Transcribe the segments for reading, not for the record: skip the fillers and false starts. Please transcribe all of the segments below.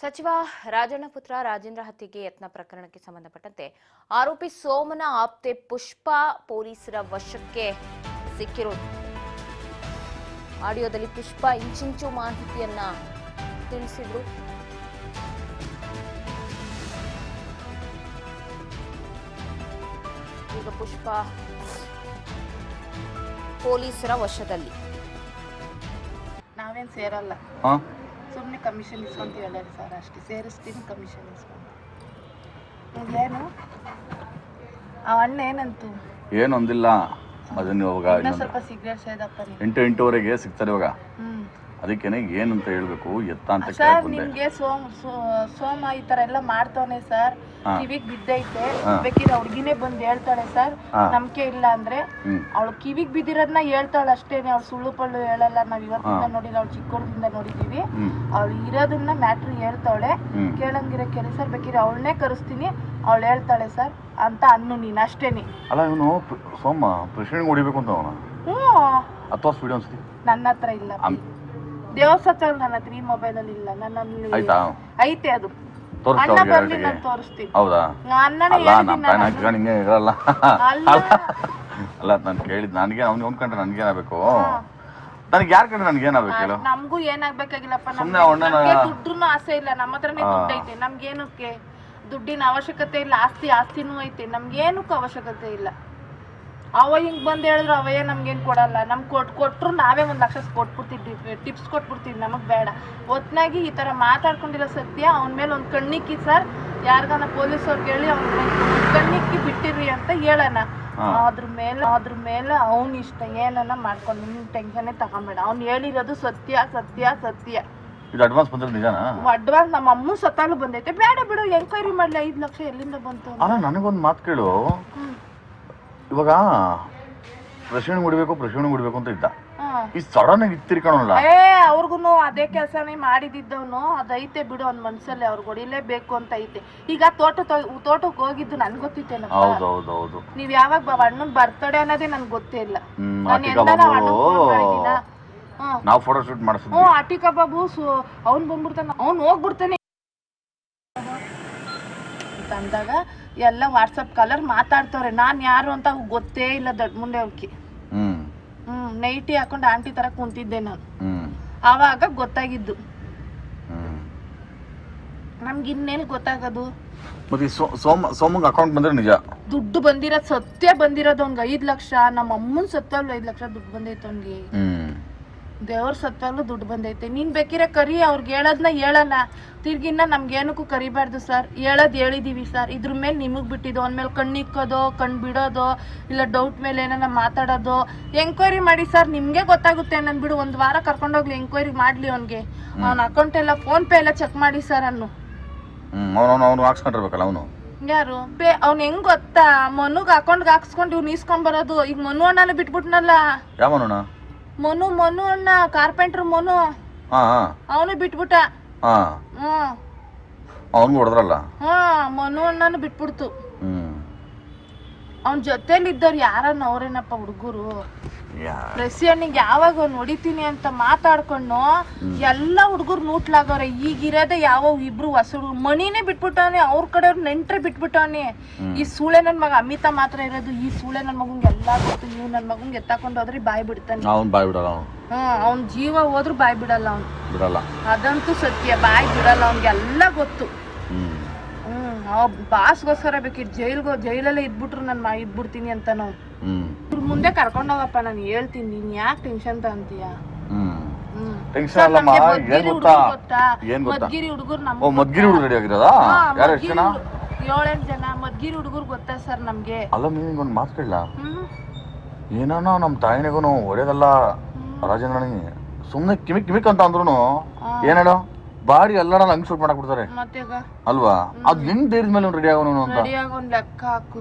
ಸಚಿವ ರಾಜಣ್ಣ ಪುತ್ರ ರಾಜೇಂದ್ರ ಹತ್ಯೆಗೆ ಯತ್ನ ಪ್ರಕರಣಕ್ಕೆ ಸಂಬಂಧಪಟ್ಟಂತೆ ಆರೋಪಿ ಸೋಮನ ಆಪ್ತೆ ಪುಷ್ಪಾ ಪೊಲೀಸರ ವಶಕ್ಕೆ ಸಿಕ್ಕಿರೋದು. ಆಡಿಯೋದಲ್ಲಿ ಪುಷ್ಪಾ ಇಂಚಿಂಚು ಮಾಹಿತಿಯನ್ನ ತಿಳಿಸಿದ್ರು. ಈಗ ಪುಷ್ಪಾ ಪೊಲೀಸರ ವಶದಲ್ಲಿ. ನಾವೇನು ಸೇರಲ್ಲ, ಸುಮ್ಮನೆ ಕಮಿಷನ್ ಇಸ್ಕೊಂತೀವಿ ಅಲ್ಲ ಸರ್, ಅಷ್ಟೇ ಸೇರಿಸ್ತೀನಿ, ಕಮಿಷನ್ ಇಸ್ಕೊಂಡು. ಏನು ಆ ಅಣ್ಣ ಏನಂತು? ಏನು ಒಂದಿಲ್ಲ, ಅದನ್ನ ಇವಾಗ ಸ್ವಲ್ಪ ಸಿಗರೇಟ್ ಸೇದಪ್ಪ 8-8:30 ಸಿಗ್ತಾರೆ ಇವಾಗ. ಅದಕ್ಕೇನೆ ಏನಂತ ಹೇಳ್ಬೇಕು ಎತ್ತ ಅಂತ ಸರ್. ನಿಮ್ಗೆ ಸೋಮ ಈ ತರ ಎಲ್ಲ ಮಾಡ್ತಾನೆ ಸರ್, ಕಿವಿಗ್ ಬಿದ್ದೈತೆ, ಬೇಕಿದ್ರೆ ಹುಡ್ಗಿನೇ ಬಂದು ಹೇಳ್ತಾಳೆ ಸರ್. ನಂಬಿಕೆ ಇಲ್ಲ ಅಂದ್ರೆ ಅವಳು ಕಿವಿಗ್ ಬಿದ್ದಿರೋದನ್ನ ಹೇಳ್ತಾಳೆ ಅಷ್ಟೇನೆ, ಅವಳು ಸುಳ್ಳು ಪಳ್ಳು ಹೇಳಲ್ಲ. ನಾವ್ ಇವತ್ತಿಂದ ನೋಡಿಲ್ಲ, ಅವಳು ಚಿಕ್ಕವಳದಿಂದ ನೋಡಿದೀವಿ. ಅವಳು ಇರೋದನ್ನ ಮ್ಯಾಟ್ರ್ ಹೇಳ್ತಾಳೆ, ಕೇಳಂಗಿರೋ ಕೇಳಿ ಸರ್, ಬೇಕಿದ್ರೆ ಅವಳನ್ನೇ ಕರೆಸ್ತೀನಿ, ಅವಳು ಹೇಳ್ತಾಳೆ ಸರ್ ಅಂತ ಅನ್ನು ನೀನ್ ಅಷ್ಟೇನಿ. ಅಲ್ಲ ಇವನು ಸೋಮ ಪ್ರೆಸಿಡೆಂಟ್ ಹೊಡಿಬೇಕು ಅಂತ ಅವನ ಅಥವಾ ವಿಡಿಯೋ ನನ್ನ ಹತ್ರ ಇಲ್ಲ, ದೇವಸ್ಥಾನ ನನ್ನ ಹತ್ರ ಈ ಮೊಬೈಲ್ ಅಲ್ಲಿ ಇಲ್ಲ. ನನ್ನಲ್ಲಿ ಐತೆ, ಅದು ಅಣ್ಣ ಬರ್ಲಿ ನಾನು ತೋರಿಸ್ತೀನಿ. ಹೌದಾ? ಅಣ್ಣನೇ ಇರಲ್ಲ ಅಲ್ಲ, ನಾನು ಕೇಳಿದ್ ನನಗೆ ಅವ್ನು ಕಂಡ್ರೆ ನನ್ಗೇನಾಗಬೇಕು, ನನಗೆ ಯಾರು ಕಂಡ್ರೆ ನನ್ಗೇನಾಗಬೇಕು ಹೇಳು? ನಮಗೂ ಏನಾಗ್ಬೇಕಾಗಿಲ್ಲಪ್ಪ, ದುಡ್ಡು ಆಸೆ ಇಲ್ಲ, ನಮ್ಮ ಹತ್ರನೇ ದುಡ್ಡು ಐತೆ. ನಮ್ಗೇನಕ್ಕೆ ದುಡ್ಡಿನ ಅವಶ್ಯಕತೆ ಇಲ್ಲ, ಆಸ್ತಿನೂ ಐತೆ, ನಮ್ಗೇನಕ್ಕೂ ಅವಶ್ಯಕತೆ ಇಲ್ಲ. ಅವ ಹಿಂಗ್ ಬಂದ್ ಹೇಳಿದ್ರು ಅವಯ್ಯ ನಮ್ಗೇನ್ ಕೊಡಲ್ಲ, ನಮ್ಗೆ ಕೊಟ್ರು ನಾವೇ 1 ಲಕ್ಷ ಕೊಟ್ಬಿಡ್ತಿದ್ವಿ, ಟಿಪ್ಸ್ ಕೊಟ್ಬಿಡ್ತೀವಿ, ನಮಗ್ ಬೇಡ. ಒಟ್ನಾಗಿ ಈ ತರ ಮಾತಾಡ್ಕೊಂಡಿರೋ ಸತ್ಯ ಅವನ ಮೇಲೆ ಒಂದು ಕಣ್ಣಿಕ್ಕಿ ಸರ್, ಯಾರಿಗಾನ ಪೊಲೀಸವ್ರಿಗೆ ಹೇಳಿ ಅವ್ನ ಕಣ್ಣಿಕ್ಕಿ ಬಿಟ್ಟಿರಿ ಅಂತ ಹೇಳೋಣ. ಅದ್ರ ಮೇಲೆ ಅವ್ನ ಇಷ್ಟ ಏನನ್ನ ಮಾಡ್ಕೊಂಡು, ನಿಮ್ ಟೆನ್ಷನ್ನೇ ತಗೊಂಬೇಡ. ಅವ್ನು ಹೇಳಿರೋದು ಸತ್ಯ ಸತ್ಯ ಸತ್ಯ. ಅಡ್ವಾನ್ಸ್ ಬಂದ್ರೆ ನಿಜನಾ? ಅಡ್ವಾನ್ಸ್ ನಮ್ಮ ಅಮ್ಮ ಸತ್ತಾಲು ಬಂದೈತೆ, ಬೇಡ ಬಿಡು, ಎಂಕ್ವೈರಿ ಮಾಡ್ಲಿ. 5 ಲಕ್ಷ ಎಲ್ಲಿಂದ ಬಂತು? ಅಲ್ಲ ನನಗೊಂದು ಮಾತು ಕೇಳು, ಇವಾಗ ಪ್ರೆಸಿಡೆಂಟ್ ಹೊಡಿಬೇಕು ಅಂತ ಇದ್ದ, ಈ ಸಡನ್ ಆಗಿ ಇತ್ತಿರ್ಕೊಳ್ಳಲ್ಲ. ಅವ್ರಿಗೂ ಅದೇ ಕೆಲಸನೇ ಮಾಡಿದಿದ್ದವನು, ಅದೈತೆ ಬಿಡು ಅವ್ನ ಮನ್ಸಲ್ಲಿ, ಅವ್ರಿಗೆ ಹೊಡಿಲೇಬೇಕು ಅಂತ ಐತೆ. ಈಗ ತೋಟಕ್ಕೆ ಹೋಗಿದ್ದು ನನ್ಗೆ ಗೊತ್ತಿತ್ತೇನ? ಹೌದೌದು. ನೀವ್ ಯಾವಾಗ ಅಣ್ಣನ್ ಬರ್ತಡೇ ಅನ್ನೋದೇ ನನ್ಗೆ ಗೊತ್ತೇ ಇಲ್ಲ. ನಾವು ಫೋಟೋ ಶೂಟ್ ಮಾಡಿಸಿದ್ವಿ. ಅಟಿಕಾ ಬಾಬು ಅವ್ನ್ ಬಂದ್ಬಿಡ್ತಾನ, ಅವ್ನ್ ಹೋಗ್ಬಿಡ್ತಾನೆ ಅಂದಾಗ ಎಲ್ಲ ವಾಟ್ಸಪ್ ಕಾಲರ್ ಮಾತಾಡ್ತವ್ರೆ. ನಾನ್ ಯಾರು ಅಂತ ಗೊತ್ತೇ ಇಲ್ಲ, ದೊಡ್ಡ ಮುಂಡೆ ಅವ್ಕಿ. ನೈಟಿ ಹಾಕೊಂಡು ಆಂಟಿ ತರ ಕುಂತಿದ್ದೆ ನಾನು, ಆವಾಗ ಗೊತ್ತಾಗಿದ್ದು. ನಮ್ಗೆ ಇನ್ನೇನು ಗೊತ್ತಾಗೋದು? ಸೋಮಂಗ್ ಅಕೌಂಟ್ ಬಂದ್ರೆ ನಿಜ ದುಡ್ಡು ಬಂದಿರೋದು ಸತ್ಯ ಬಂದಿರೋದು ಅವ್ನ್ಗೆ 5 ಲಕ್ಷ. ನಮ್ಮ ಅಮ್ಮನ್ ಸತ್ತಲ್ಲೂ 5 ಲಕ್ಷ ದುಡ್ಡು ಬಂದೈತೆ ಅವ್ನಿಗೆ. ದೇವ್ರ ಸತ್ತಲ್ಲೂ ದುಡ್ಡು ಬಂದೈತೆ. ನೀನ್ ಬೇಕಿರ ಕರಿ, ಅವ್ರಿಗೆ ಹೇಳೋದ್ನ ಹೇಳಲ್ಲ, ತಿರ್ಗಿನ್ನ ನಮ್ಗೇನಕ್ಕೂ ಕರಿಬಾರ್ದು ಸರ್. ಹೇಳಿದೀವಿ ಸರ್, ಇದ್ರ ಮೇಲೆ ನಿಮಗ್ ಬಿಟ್ಟಿದ್ದು. ಅವ್ನ ಮೇಲೆ ಕಣ್ಣಿಕ್ಕೋದು, ಕಣ್ ಬಿಡೋದು, ಇಲ್ಲ ಡೌಟ್ ಮೇಲೆ ಏನಾರ ಮಾತಾಡೋದು. ಎಂಕ್ವೈರಿ ಮಾಡಿ ಸರ್, ನಿಮ್ಗೆ ಗೊತ್ತಾಗುತ್ತೆ. ನನ್ ಬಿಡು, 1 ವಾರ ಕರ್ಕೊಂಡೋಗ್ಲಿ, ಎಂಕ್ವೈರಿ ಮಾಡ್ಲಿ. ಅವ್ನಿಗೆ ಅವ್ನ ಅಕೌಂಟ್ ಎಲ್ಲ, ಫೋನ್ ಪೇ ಎಲ್ಲ ಚೆಕ್ ಮಾಡಿ ಸರ್. ಹಾಕ್ಸ್ಕೊಂಡಿರ್ಬೇಕಲ್ಲ ಅವನು. ಯಾರು ಅವ್ನ ಹೆಂಗ್ ಗೊತ್ತಾ? ಮನುಗ್ ಅಕೌಂಟ್ಗೆ ಹಾಕ್ಸ್ಕೊಂಡು ಇವ್ನು ಈಸ್ಕೊಂಡ್ ಬರೋದು. ಈಗ ಮನು ಅಣ್ಣನ ಬಿಟ್ಬಿಟ್ನಲ್ಲ. ಮನು ಅಣ್ಣ, ಕಾರ್ಪೆಂಟರ್ ಮನು, ಅವನು ಬಿಟ್ಬಿಟ್ಟ. ಮನು ಅಣ್ಣನು ಬಿಟ್ಬಿಡ್ತು. ಅವನ್ ಜೊತೆಲಿ ಇದ್ದವ್ರು ಯಾರನ್ನ ಅವ್ರೇನಪ್ಪ ಹುಡುಗರು. ಪ್ರೆಸಿಡೆಂಟ್ ಯಾವಾಗ ಅವ್ನು ಹೊಡಿತೀನಿ ಅಂತ ಮಾತಾಡ್ಕೊಂಡು ಎಲ್ಲ ಹುಡುಗರು ನೂಟ್ಲಾಗವ್ರೆ. ಈಗಿರೋದೇ ಯಾವ 2 ಹೊಸ ಹುಡುಗರು. ಮಣಿನೇ ಬಿಟ್ಬಿಟ್ಟವನೆ, ಅವ್ರ ಕಡೆಯವ್ರು ನೆಂಟ್ರೆ ಬಿಟ್ಬಿಟ್ಟವನೆ. ಈ ಸೂಳೆ ನನ್ ಮಗ ಅಮಿತಾ ಮಾತ್ರ ಇರೋದು. ಈ ಸೂಳೆ ನನ್ ಮಗಂಗೆ ಎಲ್ಲಾ ಗೊತ್ತು. ನೀವು ನನ್ ಮಗಂಗೆ ಎತ್ತಾಕೊಂಡು ಹೋದ್ರೆ ಬಾಯ್ ಬಿಡ್ತಾನೆ. ಅವ್ನ ಜೀವ ಹೋದ್ರು ಬಾಯ್ ಬಿಡಲ್ಲ ಅವ್ನು. ಅದಂತೂ ಸತ್ಯ, ಬಾಯ್ ಬಿಡಲ್ಲ. ಅವ್ನಿಗೆಲ್ಲ ಗೊತ್ತು. ಬಾಸ್ಗೋಸ್ಕರ ಬೇಕಿತ್ತು ಜೈಲಲ್ಲೇ ಇದ್ಬಿಟ್ರು ನಾನು ಇದ್ಬಿಡ್ತೀನಿ ಅಂತ. ನಾವು ಮುಂದೆ ಕರ್ಕೊಂಡೋಗಪ್ಪ, ನಾನು ಹೇಳ್ತೀನಿ. ನೀನ್ ಯಾಕೆ ಟೆನ್ಷನ್ ತಗೊಂತೀಯ? ಮದ್ಗಿರಿ ಹುಡುಗರು, 7-8 ಜನ ಮದ್ಗಿರಿ ಹುಡುಗರು ಗೊತ್ತಾ ಸರ್ ನಮ್ಗೆ. ಅಲ್ಲ ನಿನ್ಗೊಂದು ಮಾತು ಕೇಳಲ್ಲ, ಏನೋ ನಮ್ ತಾಯಿನಿಗೂ ಹೊಡೆಯೋದಲ್ಲ ರಾಜೇಂದ್ರನಿಗೆ, ಸುಮ್ನೆ ಕಿಮಿಕ್ ಅಂತ ಅಂದ್ರು ಏನೇಳೋ ಬಾಡಿ ಎಲ್ಲ ಹಂಗ್ ಶೂಟ್ ಮಾಡಕ್ ಬಿಡ್ತಾರೆ ಅಲ್ವಾ? ಅದ್ ಹೆಂಗ್ ಧೈರ್ಯದ ಮೇಲೆ ರೆಡಿ ಆಗೋನು ಅಂತ ಲೆಕ್ಕ ಹಾಕು.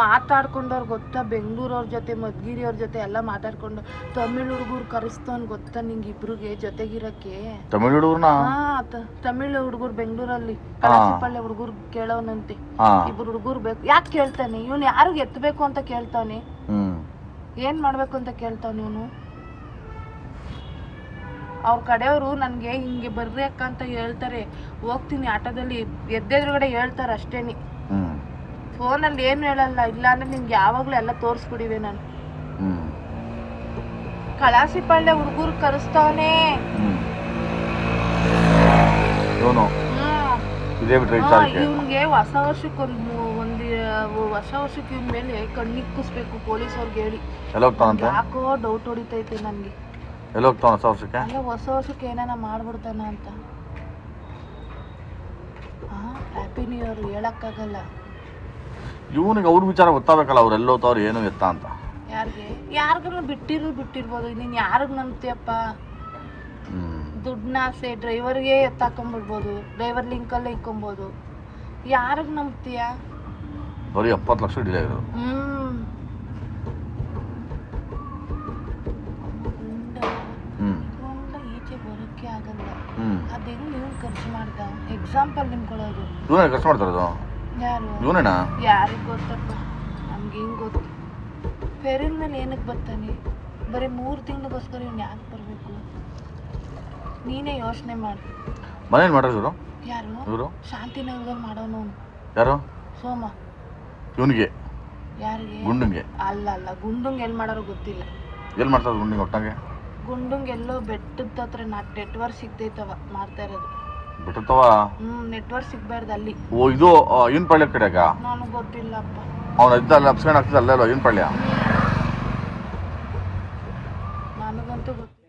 ಮಾತಾಡ್ಕೊಂಡವ್ರು ಗೊತ್ತಾ, ಬೆಂಗಳೂರವ್ರ ಜೊತೆ ಮದ್ಗಿರಿ ಅವ್ರ ಜೊತೆ ಎಲ್ಲ ಮಾತಾಡ್ಕೊಂಡು. ತಮಿಳ್ ಹುಡುಗರು ಕರೆಸ್ತವನ್ ಗೊತ್ತಾ ನಿಂಗೆ, ಇಬ್ರಿಗೆ ಜೊತೆಗಿರಕ್ಕೆ. ತಮಿಳ್ ಹುಡುಗರ್ನ? ತಮಿಳ್ ಹುಡುಗರು ಬೆಂಗಳೂರಲ್ಲಿ ಕಳಸಿಪಳ್ಳಿ ಹುಡುಗರು ಕೇಳೋನಂತೆ. 2 ಹುಡುಗರು ಬೇಕು. ಯಾಕೆ ಕೇಳ್ತಾನೆ ಇವನು? ಯಾರಿಗ ಎತ್ತಬೇಕು ಅಂತ ಕೇಳ್ತಾನೆ, ಏನ್ ಮಾಡ್ಬೇಕು ಅಂತ ಕೇಳ್ತಾನೆ ಇವನು. ಅವ್ರ ಕಡೆಯವರು ನನಗೆ ಹಿಂಗೆ ಬರ್ರಿ ಅಕ್ಕ ಅಂತ ಹೇಳ್ತಾರೆ, ಹೋಗ್ತೀನಿ ಆಟೋದಲ್ಲಿ, ಎದ್ದೆದ್ರುಗಡೆ ಹೇಳ್ತಾರೆ ಅಷ್ಟೇನಿ. ಫೋನಲ್ಲಿ ಏನು ಹೇಳಲ್ಲ. ಇಲ್ಲ ಅಂದ್ರೆ ನಿಮ್ಗೆ ಯಾವಾಗಲೂ ಎಲ್ಲ ತೋರಿಸ್ಬಿಡಿವೆ ನಾನು. ಕಳಾಸಿಪಾಳ್ಯ ಹುಡುಗರು ಕರೆಸ್ತಾವನೆ. ಇವ್ನಿಗೆ ಹೊಸ ವರ್ಷಕ್ಕೆ ಹೊಸ ವರ್ಷಕ್ಕೆ ಇವ್ನ ಮೇಲೆ ಕಣ್ಣಿಕ್ಕಿಸ್ಬೇಕು ಪೊಲೀಸವ್ರಿಗೆ ಹೇಳಿ. ಯಾಕೋ ಡೌಟ್ ಹೊಡಿತೈತೆ ನನ್ಗೆ. ಹೊಸ ವರ್ಷಕ್ಕೆ ಏನಾನ ಮಾಡ್ಬಿಡ್ತಾನ ಅಂತ. ಹ್ಯಾಪಿ ನ್ಯೂ ಇಯರ್ ಹೇಳಕ್ಕಾಗಲ್ಲ. ಇವನಿಗೆ ಅವ್ರ ವಿಚಾರ ಗೊತ್ತಾಗಬೇಕಲ್ಲ, ಅವ್ರು ಎಲ್ಲೋತವ್ರು ಏನು ಎತ್ತ ಅಂತ. ಯಾರಿಗನ್ನ ಬಿಟ್ಟಿರ್ಬೋದು. ನೀನ್ ಯಾರಿಗ್ ನಂಬ್ತೀಯಪ್ಪ? ದುಡ್ಡನ್ನ ಆಸೆ ಡ್ರೈವರ್ಗೆ ಎತ್ತಾಕೊಂಡ್ಬಿಡ್ಬೋದು, ಡ್ರೈವರ್ ಲಿಂಕಲ್ಲೇ ಇಕ್ಕೊಬೋದು. ಯಾರಿಗ್ ನಂಬ್ತೀಯ? ಬರೀ 70 ಲಕ್ಷ ಡಿಲೇ ಇರೋದು. ಈಚೆ ಬರೋಕ್ಕೆ ಆಗಲ್ಲ. ಅದೇನು ನೀವು ಖರ್ಚು ಮಾಡ್ದ? ಎಕ್ಸಾಂಪಲ್ ನಿಮ್ಕೊಳ್ಳೋದು. ಇವನೇ ಖರ್ಚು ಮಾಡ್ತಾರದು? ಯಾರು? ಇವನೇನಾ? ಯಾರಿಗೆ ಗೊತ್ತಪ್ಪ, ನಮ್ಗೆ ಹಿಂಗೆ ಗೊತ್ತು. ಫೆರಿನ್ ಮೇಲೆ ಏನಕ್ಕೆ ಬರ್ತಾನೆ? ಬರೀ 3 ತಿಂಗಳಿಗೋಸ್ಕರ ಇವ್ನು ಯಾಕೆ ಬರಬೇಕು? ನೀನೇ ಯೋಚನೆ ಮಾಡಿ. ಮನೇಲಿ ಮಾಡೋರು ಯಾರು? ಇವರು ಶಾಂತಿನಗರದಲ್ಲಿ ಮಾಡೋನು. ಯಾರು? ಸೋಮ. ಇವನಿಗೆ? ಯಾರಿಗೆ? ಗುಂಡಂಗೆ? ಅಲ್ಲ ಗುಂಡಂಗೆ ಎಲ್ಲಿ ಮಾಡೋರು ಗೊತ್ತಿಲ್ಲ. ಎಲ್ಲಿ ಮಾಡ್ತಾರೆ ಗುಂಡಿಗೆ? ಒಟ್ಟಂಗೆ ಗುಂಡಂಗೆ ಎಲ್ಲೋ ಬೆಟ್ಟದ ಹತ್ರ ನೆಟ್ವರ್ಕ್ ಸಿಗ್ತೈತವ ಮಾಡ್ತಾ ಇರೋದು. ಬಿಟ್ಟತ್ತವ? ನೆಟ್ವರ್ಕ್ ಸಿಗ್ಬಾರ್ದು ಅಲ್ಲಿ. ಓ ಇದು ಏನು ಪಳ್ಯ ಕಡೆಗ? ನನಗೆ ಗೊತ್ತಿಲ್ಲಪ್ಪ. ಅವನ ಇದ್ದಲ್ಲಿ ಅಪ್ಸ್ಕೊಂಡು ಆಗ್ತದೆ ಅಲ್ಲೇ ಅಲ್ವ ಏನು ಪಳ್ಯ? ನನಗಂತೂ ಗೊತ್ತಿಲ್ಲ.